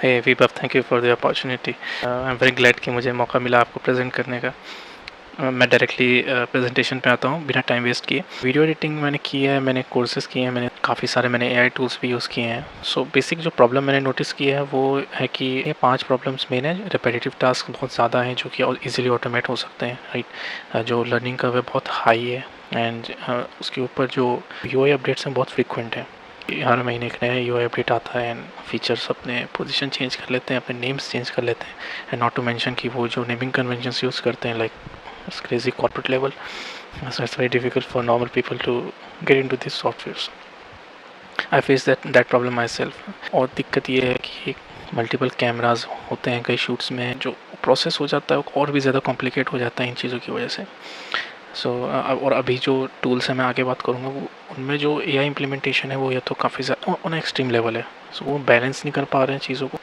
हे वीबब, thank you for the opportunity. I am very glad कि मुझे मौका मिला आपको प्रेजेंट करने का। मैं डायरेक्टली प्रेजेंटेशन पे आता हूँ बिना टाइम वेस्ट किए। वीडियो एडिटिंग मैंने की है, मैंने कोर्सेज किए हैं, मैंने काफ़ी सारे एआई टूल्स भी यूज़ किए हैं। सो बेसिक जो प्रॉब्लम मैंने नोटिस की है वो है कि ये 5 प्रॉब्लम्स मेन है। रिपीटेटिव टास्क बहुत ज़्यादा हैं जो कि ईजिली ऑटोमेट हो सकते हैं, राइट। जो लर्निंग कर्व है बहुत हाई है, एंड उसके ऊपर जो यूआई अपडेट्स हैं बहुत फ्रिक्वेंट हैं। हर महीने एक नया यूआई अपडेट आता है एंड फीचर्स अपने पोजीशन चेंज कर लेते हैं, अपने नेम्स चेंज कर लेते हैं। एंड नॉट टू मेंशन कि वो जो नेमिंग कन्वेंशंस यूज़ करते हैं, like it's crazy corporate level, so it's very difficult for normal people to get into these softwares. I face that problem myself. और दिक्कत ये है कि मल्टीपल कैमराज होते हैं कई शूट्स में, जो प्रोसेस हो जाता है और भी ज़्यादा कॉम्प्लिकेट हो जाता है इन चीज़ों की वजह से। और अभी जो टूल्स है मैं आगे बात करूँगा, वो उनमें जो एआई इम्प्लीमेंटेशन है वो या तो काफ़ी ज़्यादा ऑन एक्सट्रीम लेवल है। वो बैलेंस नहीं कर पा रहे हैं चीज़ों को।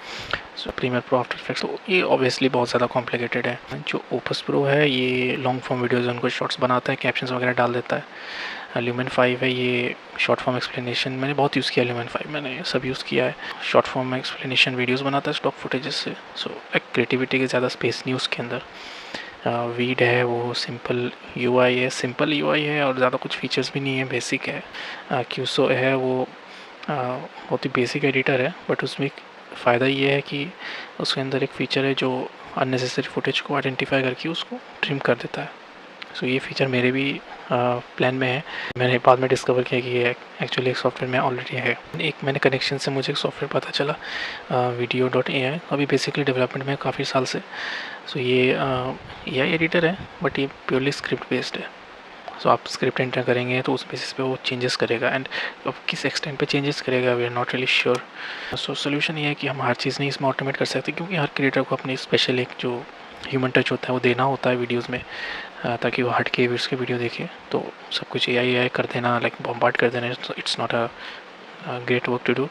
प्रीमियर प्रो, आफ्टर इफेक्ट्स, तो ये ऑब्वियसली बहुत ज़्यादा कॉम्प्लिकेटेड है। जो ओपस प्रो है ये लॉन्ग फॉर्म वीडियोज़ उनको शॉर्ट्स बनाता है, कैप्शंस वगैरह डाल देता है। ल्यूमेन 5 है, ये शॉर्ट फॉर्म एक्सप्लेनेशन मैंने बहुत यूज़ किया। ल्यूमेन 5 मैंने सब यूज़ किया है। शॉर्ट फॉर्म एक्सप्लेनेशन वीडियोज़ बनाता है स्टॉक फुटेजेस से। एक क्रिएटिविटी की ज़्यादा स्पेस नहीं उसके अंदर। वीड है, वो सिंपल यूआई है और ज़्यादा कुछ फीचर्स भी नहीं है, बेसिक है। क्यूसो है, वो बहुत ही बेसिक एडिटर है, बट उसमें फ़ायदा ये है कि उसके अंदर एक फ़ीचर है जो अननेसेसरी फुटेज को आइडेंटिफाई करके उसको ट्रिम कर देता है। ये फ़ीचर मेरे भी प्लान में है। मैंने बाद में डिस्कवर किया कि ये एक्चुअली एक सॉफ्टवेयर में ऑलरेडी है। एक मैंने कनेक्शन से मुझे एक सॉफ्टवेयर पता चला, video.ai, अभी बेसिकली डेवलपमेंट में काफ़ी साल से। ये एआई एडिटर है, बट ये प्योरली स्क्रिप्ट बेस्ड है। आप स्क्रिप्ट एंटर करेंगे तो उस बेसिस पे वो चेंजेस करेगा, एंड अब किस एक्सटेंट पे चेंजेस करेगा we are not really sure. Solution ये है कि हम हर चीज़ नहीं इसमें ऑटोमेट कर सकते, क्योंकि हर क्रिएटर को अपनी स्पेशल एक जो ह्यूमन टच होता है वो देना होता है वीडियोज़ में, ताकि वो हट के व्यूअर्स के वीडियो देखे। तो सब कुछ एआई कर देना, लाइक बॉम्बार्ड कर देना, it's not a great work to do.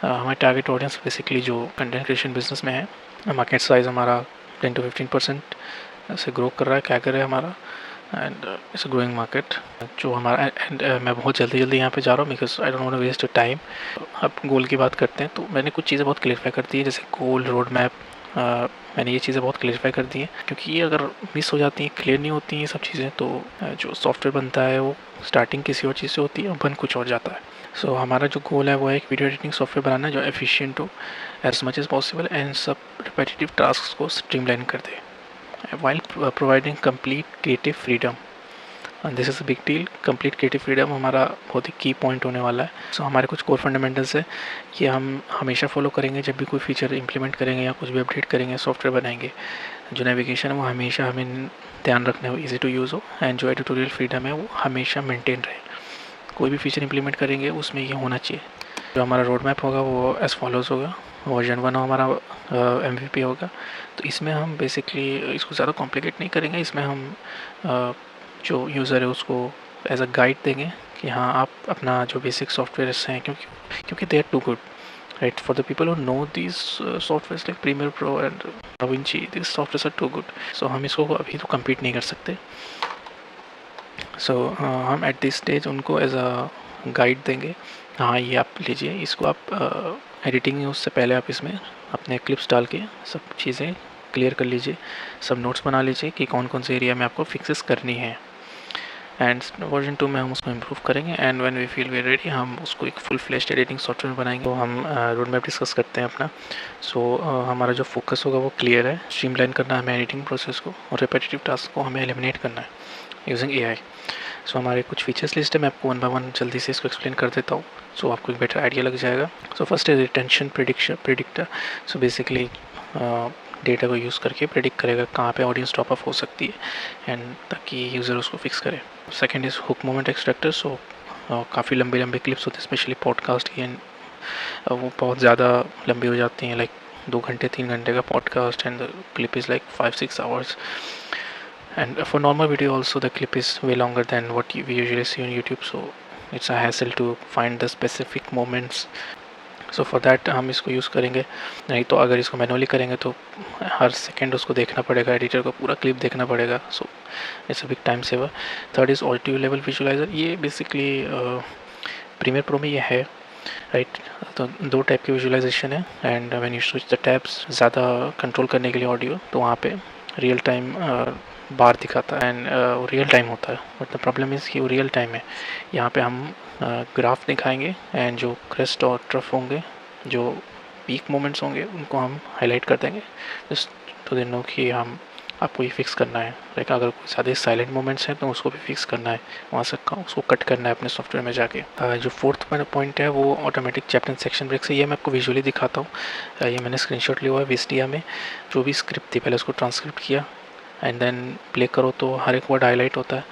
हमारे टारगेट ऑडियंस बेसिकली जो कंटेंट क्रिएशन बिजनेस में है, मार्केट साइज़ हमारा 10 to 15% से ग्रो कर रहा है, क्या कर रहा है हमारा, and it's a growing market जो हमारा। एंड मैं बहुत जल्दी यहाँ पे जा रहा हूँ because I don't want to waste time. अब गोल की बात करते हैं, तो मैंने कुछ चीज़ें बहुत क्लियरफाई कर दी है, जैसे गोल, रोड मैप। मैंने ये चीज़ें बहुत क्लियरफाई कर दी हैं, क्योंकि ये अगर मिस हो जाती हैं, क्लियर नहीं होती हैं ये सब चीज़ें, तो जो सॉफ्टवेयर बनता है वो स्टार्टिंग किसी और चीज़ से होती है और बन कुछ और जाता है। हमारा जो गोल है वो है एक वीडियो एडिटिंग सॉफ्टवेयर बनाना जो एफिशिएंट हो as much as possible and सब रिपीटेटिव टास्क को स्ट्रीमलाइन कर दे while providing complete creative freedom. And this is a big deal. Complete creative freedom हमारा बहुत ही की पॉइंट होने वाला है। हमारे कुछ कोर फंडामेंटल्स है कि हम हमेशा फॉलो करेंगे जब भी कोई फीचर इंप्लीमेंट करेंगे या कुछ भी अपडेट करेंगे, सॉफ्टवेयर बनाएंगे। जो नेविगेशन है वो हमेशा हमें ध्यान रखना है ईजी टू यूज़ हो, एंड जो एडिटोरियल फ्रीडम है वो हमेशा मेंटेन रहे। कोई भी फीचर इंप्लीमेंट करेंगे उसमें ये होना चाहिए। जो हमारा रोड मैप होगा वो एज फॉलोज़ होगा। वर्जन 1 हमारा MVP होगा। तो इसमें हम बेसिकली इसको ज़्यादा कॉम्प्लिकेट नहीं करेंगे। इसमें हम जो यूज़र है उसको एज अ गाइड देंगे कि हाँ आप अपना जो बेसिक सॉफ्टवेयर्स हैं, क्योंकि they are too good, right, for the people who know this softwares like premiere pro and DaVinci, this softwares are too good. हम इसको अभी तो कम्पीट नहीं कर सकते। हम एट दिस स्टेज उनको एज अ गाइड देंगे, हाँ ये आप लीजिए, इसको आप एडिटिंग उससे पहले आप इसमें अपने क्लिप्स डाल के सब चीज़ें क्लियर कर लीजिए, सब नोट्स बना लीजिए कि कौन कौन से एरिया में आपको फिक्सेस करनी है। एंड वर्जन 2 में हम उसको इम्प्रूव करेंगे, and when we feel we ready हम उसको एक फुल फ्लेश्ड एडिटिंग सॉफ्टवेयर बनाएंगे। तो हम रोड मैप डिस्कस करते हैं अपना। हमारा जो फोकस होगा वो क्लियर है, स्ट्रीमलाइन करना है हमें एडिटिंग प्रोसेस को, और रिपीटेटिव टास्क को हमें एलिमिनेट करना है यूजिंग एआई। हमारे कुछ फीचर्स लिस्ट है, मैं आपको 1 by 1 जल्दी से इसको एक्सप्लेन कर देता हूँ, आपको एक बेटर आइडिया लग जाएगा। फर्स्ट है रिटेंशन प्रिडिक्टर। बेसिकली डेटा को यूज़ करके प्रेडिक्ट करेगा कहाँ पे ऑडियंस ड्रॉप ऑफ हो सकती है, एंड ताकि यूज़र उसको फिक्स करे। Second is hook moment extractor. काफ़ी लंबे क्लिप्स होते हैं, स्पेशली पॉडकास्ट की, एंड वो बहुत ज़्यादा लंबी हो जाती हैं, लाइक 2 घंटे 3 घंटे का podcast, and the clip is like 5-6 hours. And for normal video also the clip is way longer than what we usually see on YouTube, so it's a hassle to find the specific moments. For that हम इसको use करेंगे, नहीं तो अगर इसको manually करेंगे तो हर second उसको देखना पड़ेगा, एडिटर को पूरा क्लिप देखना पड़ेगा, it's a big time saver. Third is audio level visualizer. ये बेसिकली प्रीमियर प्रो में ये है, राइट। तो दो टाइप की विजुअलाइजेशन है, and when you switch the tabs ज़्यादा कंट्रोल करने के लिए ऑडियो, तो वहाँ पे रियल टाइम बार दिखाता है, एंड वो रियल टाइम होता है, बट द प्रॉब्लम इज़ कि वो रियल टाइम है। यहाँ पे हम ग्राफ दिखाएंगे, एंड जो क्रेस्ट और ट्रफ होंगे, जो पीक मोमेंट्स होंगे, उनको हम हाईलाइट कर देंगे, जस्ट टू दे नो कि हम आपको ये फिक्स करना है। लाइक अगर कोई ज़्यादा साइलेंट मोमेंट्स हैं तो उसको भी फिक्स करना है, वहाँ से उसको कट करना है अपने सॉफ्टवेयर में जाके। जो फोर्थ पॉइंट है वो automatic chapter and section breaks है। ये मैं आपको विजुअली दिखाता हूँ। ये मैंने स्क्रीनशॉट लिया हुआ है विस्टिया में। जो भी स्क्रिप्ट थी पहले उसको ट्रांसक्रिप्ट किया, एंड देन प्ले करो तो हर एक वर्ड हाईलाइट होता है,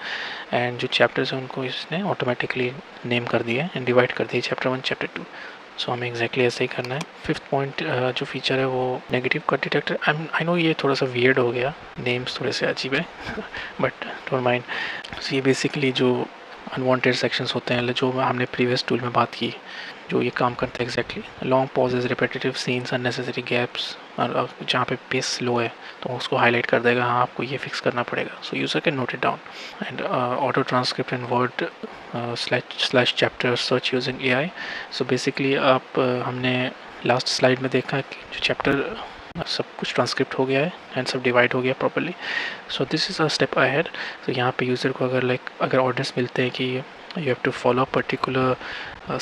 एंड जो चैप्टर्स हैं उनको इसने ऑटोमेटिकली नेम कर दिया एंड डिवाइड कर दिया, चैप्टर 1 चैप्टर 2। सो हमें एग्जैक्टली ऐसा ही करना है। फिफ्थ पॉइंट जो फीचर है वो negative cut detector. I know ये थोड़ा सा वियर्ड हो गया, नेम्स थोड़े से अजीब है बट डोंट माइंड। सो ये बेसिकली जो अनवांटेड सेक्शंस होते हैं, जो हमने प्रीवियस टूल में बात की, जो ये काम करता है exactly. Long pauses, repetitive scenes, unnecessary gaps, और जहाँ पे पेस स्लो है तो उसको हाईलाइट कर देगा, हाँ आपको ये फिक्स करना पड़ेगा। सो user can note it down. And auto transcript and word slash chapter search using AI। So basically आप हमने लास्ट स्लाइड में देखा कि जो चैप्टर सब कुछ ट्रांसक्रिप्ट हो गया है एंड सब डिवाइड हो गया properly. So this is a step ahead. तो यहाँ पे यूज़र को अगर ऑर्डर्स मिलते हैं कि you have to follow a particular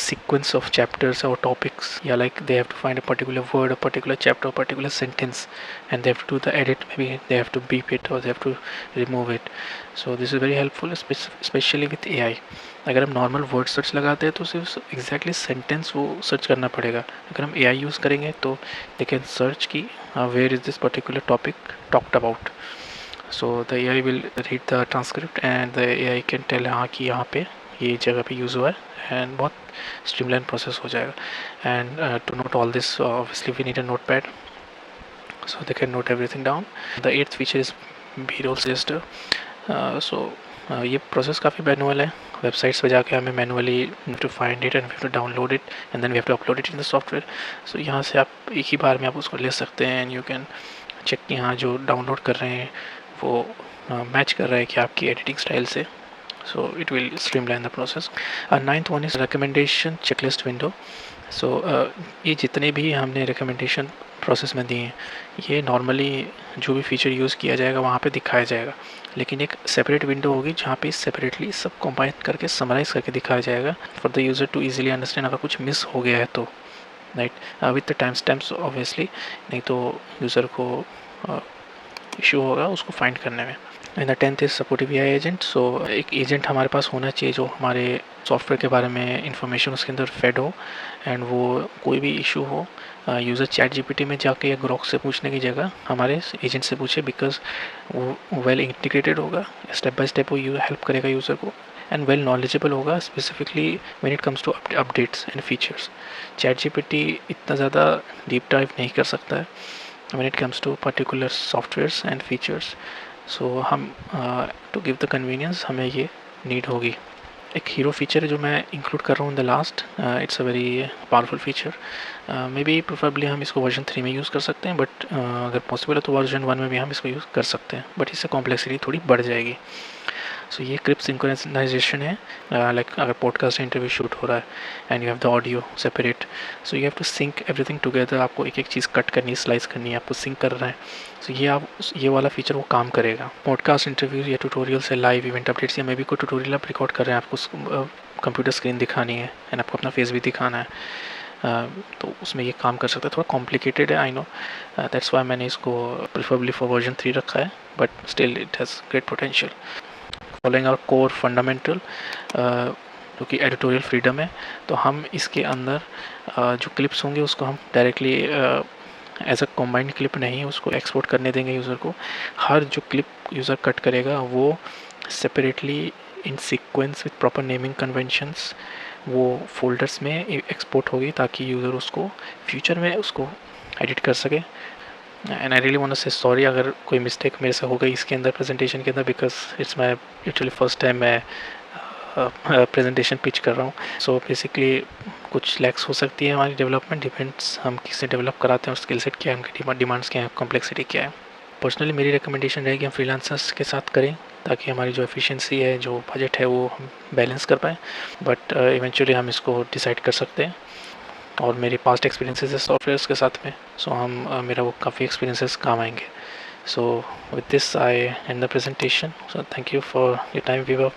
sequence of chapters or topics, yeah, like they have to find a particular word, a particular chapter, a particular sentence, and they have to do the edit. Maybe they have to beep it or they have to remove it. So this is very helpful, especially with AI. अगर हम normal word search लगाते हैं तो सिर्फ exactly sentence वो search करना पड़ेगा। अगर हम AI यूज़ करेंगे तो दे कैन सर्च की where is this particular topic talked about. So the AI will read the transcript and the AI can tell हाँ कि यहाँ पे ये जगह पे यूज़ हुआ है, एंड बहुत स्ट्रीमलाइन प्रोसेस हो जाएगा। And to note all this obviously we need a notepad, so they can note everything down. The eighth feature is B-roll suggester. सो ये प्रोसेस काफ़ी मैनुअल है। वेबसाइट्स पे जाके हमें manually to find it and we have to download it and then we have to upload it in the software. So यहाँ से आप एक ही बार में आप उसको ले सकते हैं, एंड यू कैन चेक कि हाँ जो डाउनलोड कर रहे हैं वो मैच कर रहा है कि आपकी एडिटिंग स्टाइल से। So it will streamline the process. Ninth one is recommendation checklist window. So ये जितने भी हमने recommendation प्रोसेस में दिए हैं, ये नॉर्मली जो भी फीचर यूज़ किया जाएगा वहाँ पे दिखाया जाएगा, लेकिन एक सेपरेट विंडो होगी जहाँ पे सेपरेटली सब कंबाइन करके समराइज़ करके दिखाया जाएगा for the user to easily understand अगर कुछ मिस हो गया है तो, right, with the time stamps obviously, नहीं तो यूज़र को इशू होगा उसको फाइंड करने में। And the 10th is supportive AI agent. So एक एजेंट हमारे पास होना चाहिए जो हमारे सॉफ्टवेयर के बारे में इंफॉर्मेशन उसके अंदर फेड हो, एंड वो कोई भी इशू हो यूज़र ChatGPT में जाके या ग्रोक से पूछने की जगह हमारे एजेंट से पूछे, बिकॉज वो वेल इंटीग्रेटेड होगा, स्टेप बाय स्टेप वो हेल्प करेगा यूज़र को, एंड वेल नॉलेजेबल होगा specifically when it comes to updates and features. ChatGPT इतना ज़्यादा डीप डाइव नहीं कर सकता है when it comes to particular softwares and features. So हम टू गिव द कन्वीनियंस हमें ये नीड होगी। एक हीरो फीचर है जो मैं इंक्लूड कर रहा हूँ in the last. It's a very powerful feature. May be probably हम इसको वर्जन 3 में यूज़ कर सकते हैं, बट अगर पॉसिबल है तो वर्जन 1 में भी हम इसको यूज़ कर सकते हैं, बट इससे कॉम्प्लेक्सिटी थोड़ी बढ़ जाएगी। सो ये क्लिप सिंक्रोनाइजेशन है। लाइक अगर पॉडकास्ट इंटरव्यू शूट हो रहा है and you have the audio separate, so you have to sync everything together. आपको एक एक चीज़ कट करनी है, स्लाइस करनी है, आपको सिंक कर रहा है। सो ये वाला फीचर वो काम करेगा। पॉडकास्ट इंटरव्यू या ट्यूटोरियल से लाइव इवेंट अपडेट्स या मे भी कोई ट्यूटोरियल आप रिकॉर्ड कर रहे हैं, आपको कंप्यूटर स्क्रीन दिखानी है एंड आपको अपना फेस भी दिखाना है, तो उसमें ये काम कर सकता है। थोड़ा कॉम्प्लिकेटेड है, आई नो, दैट्स वाई मैंने इसको प्रिफरेबली फॉर वर्जन 3 रखा है, but still it has great potential. Following our core fundamental, जो कि एडिटोरियल फ्रीडम है, तो हम इसके अंदर जो क्लिप्स होंगे उसको हम directly as a combined clip नहीं उसको एक्सपोर्ट करने देंगे यूज़र को। हर जो क्लिप यूज़र कट करेगा वो separately in sequence with proper naming conventions वो फोल्डर्स में एक्सपोर्ट होगी, ताकि यूज़र उसको फ्यूचर में उसको एडिट कर सके। And I really want to say sorry अगर कोई मिस्टेक मेरे से हो गई इसके अंदर प्रेजेंटेशन के अंदर, because it's my literally first time मैं प्रेजेंटेशन पिच कर रहा हूँ। सो बेसिकली कुछ लैक्स हो सकती है हमारी डेवलपमेंट, डिपेंड्स हम किससे डेवलप कराते हैं और स्किल सेट क्या है, उनकी डिमांड्स क्या है, कॉम्प्लेक्सिटी क्या है। पर्सनली मेरी रिकमेंडेशन रहेगी हम फ्रीलांसर्स के साथ करें, ताकि हमारी जो एफिशिएंसी है, जो बजट है, वो हम बैलेंस कर पाएँ। बट इवेंचुअली हम इसको डिसाइड कर सकते हैं। और मेरी पास्ट एक्सपीरियंसेस है सॉफ्टवेयर्स के साथ में, सो मेरा वो काफ़ी एक्सपीरियंसेस काम आएंगे। So with this I end the presentation. So thank you for your time, Viva.